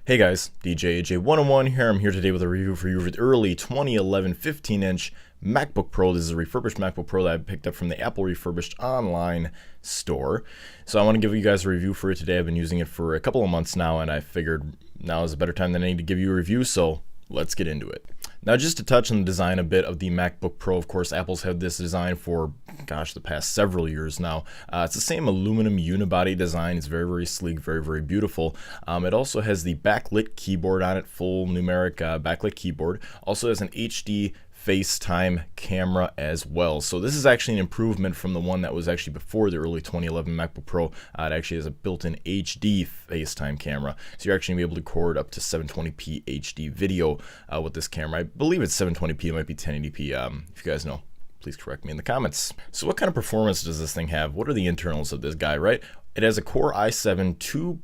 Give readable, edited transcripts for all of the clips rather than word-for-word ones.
Hey guys, DJ AJ101 here. I'm here today with a review for you of the early 2011 15-inch MacBook Pro. This is a refurbished MacBook Pro that I picked up from the Apple Refurbished online store. So I want to give you guys a review for it today. I've been using it for a couple of months now, and I figured now is a better time than any to give you a review, so let's get into it. Now, just to touch on the design a bit of the MacBook Pro, of course, Apple's had this design for, gosh, the past several years now. It's the same aluminum unibody design. It's very, very sleek, very, very beautiful. It also has the backlit keyboard on it, full numeric backlit keyboard. Also has an HD FaceTime camera as well. So this is actually an improvement from the one that was actually before the early 2011 MacBook Pro. It actually has a built-in HD FaceTime camera. So you're actually going to be able to record up to 720p HD video with this camera. I believe it's 720p, it might be 1080p. If you guys know, please correct me in the comments. So what kind of performance does this thing have? What are the internals of this guy, right? It has a Core i7 2.0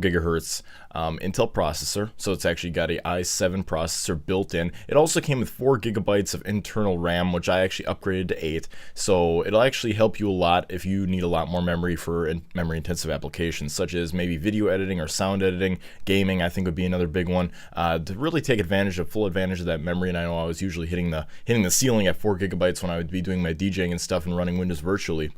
gigahertz Intel processor, so it's actually got a i7 processor built in. It also came with 4 gigabytes of internal RAM, which I actually upgraded to 8, so it'll actually help you a lot if you need a lot more memory for memory-intensive applications, such as maybe video editing or sound editing. Gaming, I think, would be another big one, to really take full advantage of that memory. And I know I was usually hitting the ceiling at 4 gigabytes when I would be doing my DJing and stuff and running Windows virtually.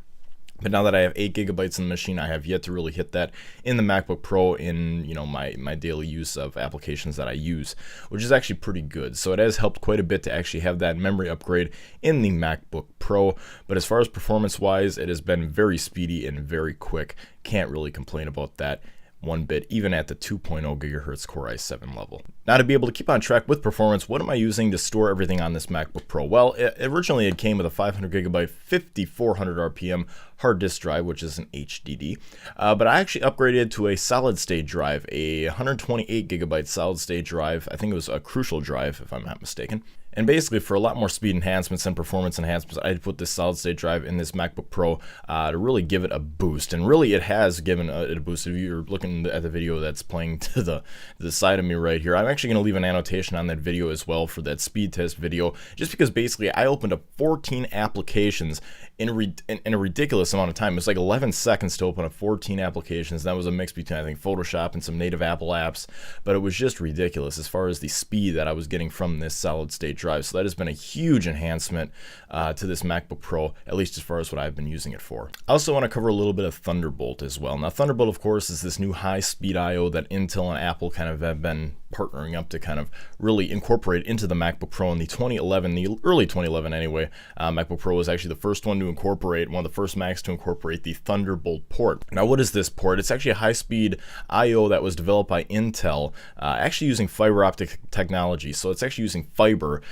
But now that I have 8 gigabytes in the machine, I have yet to really hit that in the MacBook Pro in my daily use of applications that I use, which is actually pretty good. So it has helped quite a bit to actually have that memory upgrade in the MacBook Pro. But as far as performance-wise, it has been very speedy and very quick. Can't really complain about that one bit, even at the 2.0 gigahertz Core i7 level. Now, to be able to keep on track with performance, what am I using to store everything on this MacBook Pro? Well, originally it came with a 500 gigabyte 5400 RPM hard disk drive, which is an HDD, but I actually upgraded to a solid state drive, a 128 gigabyte solid state drive. I think it was a Crucial drive, if I'm not mistaken. And basically, for a lot more speed enhancements and performance enhancements, I put this solid state drive in this MacBook Pro to really give it a boost. And really, it has given it a boost. If you're looking at the video that's playing to the side of me right here, I'm actually going to leave an annotation on that video as well for that speed test video, just because basically I opened up 14 applications in a ridiculous amount of time. It was like 11 seconds to open up 14 applications. That was a mix between, I think, Photoshop and some native Apple apps, but it was just ridiculous as far as the speed that I was getting from this solid state drive. So that has been a huge enhancement to this MacBook Pro, at least as far as what I've been using it for. I also want to cover a little bit of Thunderbolt as well. Now, Thunderbolt, of course, is this new high-speed I/O that Intel and Apple kind of have been partnering up to kind of really incorporate into the MacBook Pro in the early 2011 anyway. MacBook Pro was actually the first one to incorporate, one of the first Macs to incorporate the Thunderbolt port. Now, what is this port? It's actually a high-speed I/O that was developed by Intel, actually using fiber optic technology. So it's actually using fiber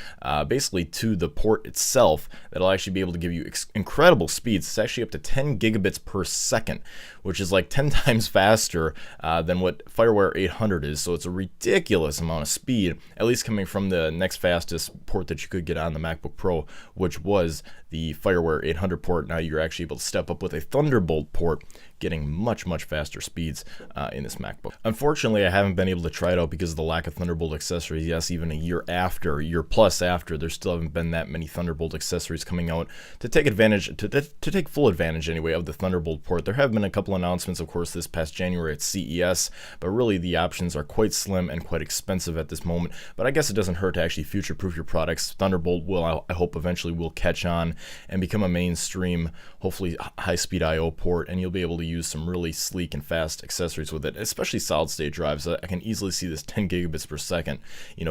basically to the port itself that'll actually be able to give you incredible speeds. It's actually up to 10 gigabits per second, which is like 10 times faster than what FireWire 800 is. So it's a ridiculous amount of speed, at least coming from the next fastest port that you could get on the MacBook Pro, which was the FireWire 800 port. Now you're actually able to step up with a Thunderbolt port, getting much, much faster speeds in this MacBook. Unfortunately, I haven't been able to try it out because of the lack of Thunderbolt accessories. Yes, even a year plus after, there still haven't been that many Thunderbolt accessories coming out to take advantage, to take full advantage anyway of the Thunderbolt port. There have been a couple announcements, of course, this past January at CES, but really the options are quite slim and quite expensive at this moment. But I guess it doesn't hurt to actually future-proof your products. Thunderbolt will, I hope, eventually will catch on and become a mainstream, hopefully high-speed I/O port, and you'll be able to use some really sleek and fast accessories with it, especially solid-state drives. I can easily see this 10 gigabits per second,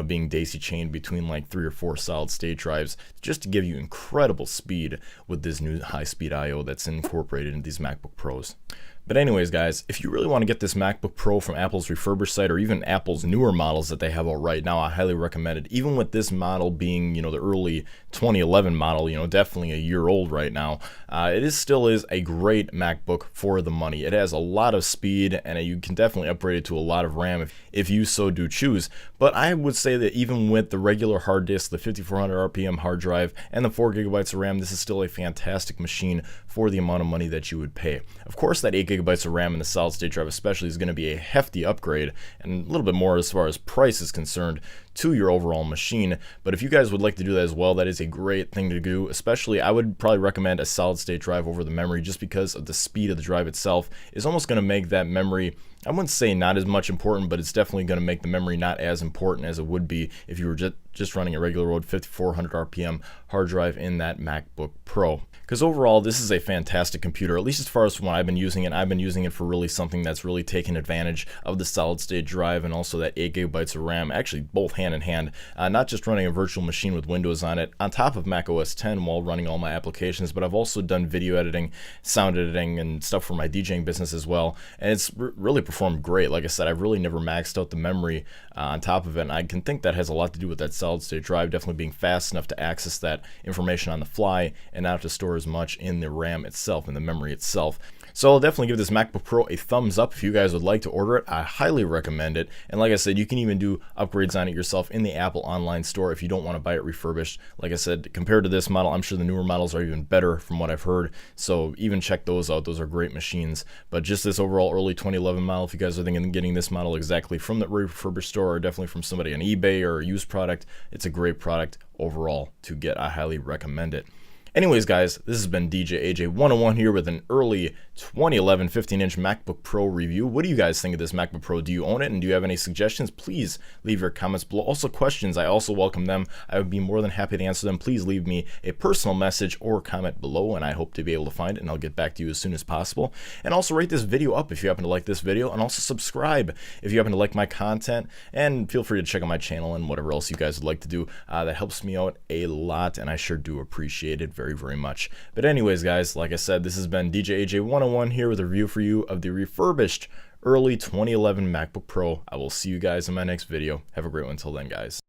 being daisy-chained between like 3 or 4 solid-state drives, just to give you incredible speed with this new high-speed I/O that's incorporated in these MacBook Pros. But anyways, guys, if you really want to get this MacBook Pro from Apple's refurbished site, or even Apple's newer models that they have out right now, I highly recommend it. Even with this model being, the early 2011 model, definitely a year old right now, it still is a great MacBook for the money. It has a lot of speed, and you can definitely upgrade it to a lot of RAM if you so do choose. But I would say that even with the regular hard disk, the 5400 RPM hard drive, and the 4 gigabytes of RAM, this is still a fantastic machine for the amount of money that you would pay. Of course, that 8 gigabytes of RAM in the solid state drive especially is going to be a hefty upgrade, and a little bit more as far as price is concerned to your overall machine. But if you guys would like to do that as well, that is a great thing to do. Especially, I would probably recommend a solid state drive over the memory, just because of the speed of the drive itself is almost going to make that memory I wouldn't say not as much important, but it's definitely going to make the memory not as important as it would be if you were just running a regular old 5400 RPM hard drive in that MacBook Pro. Because overall, this is a fantastic computer, at least as far as when I've been using it. I've been using it for really something that's really taken advantage of the solid state drive and also that 8 gigabytes of RAM, actually both hand in hand, not just running a virtual machine with Windows on it on top of Mac OS X while running all my applications, but I've also done video editing, sound editing, and stuff for my DJing business as well, and it's really performed great. Like I said, I've really never maxed out the memory on top of it, and I can think that has a lot to do with that solid state drive definitely being fast enough to access that information on the fly and not have to store as much in the RAM itself, in the memory itself. So I'll definitely give this MacBook Pro a thumbs up if you guys would like to order it. I highly recommend it. And like I said, you can even do upgrades on it yourself in the Apple online store if you don't want to buy it refurbished. Like I said, compared to this model, I'm sure the newer models are even better from what I've heard. So even check those out. Those are great machines. But just this overall early 2011 model, if you guys are thinking of getting this model exactly from the refurbished store or definitely from somebody on eBay or a used product, it's a great product overall to get. I highly recommend it. Anyways, guys, this has been DJ AJ 101 here with an early 2011 15-inch MacBook Pro review. What do you guys think of this MacBook Pro? Do you own it? And do you have any suggestions? Please leave your comments below. Also, questions, I also welcome them. I would be more than happy to answer them. Please leave me a personal message or comment below, and I hope to be able to find it, and I'll get back to you as soon as possible. And also rate this video up if you happen to like this video, and also subscribe if you happen to like my content, and feel free to check out my channel and whatever else you guys would like to do. That helps me out a lot, and I sure do appreciate it very much. But anyways, guys, like I said, this has been DJ AJ 101 here with a review for you of the refurbished early 2011 MacBook Pro. I will see you guys in my next video. Have a great one until then, guys.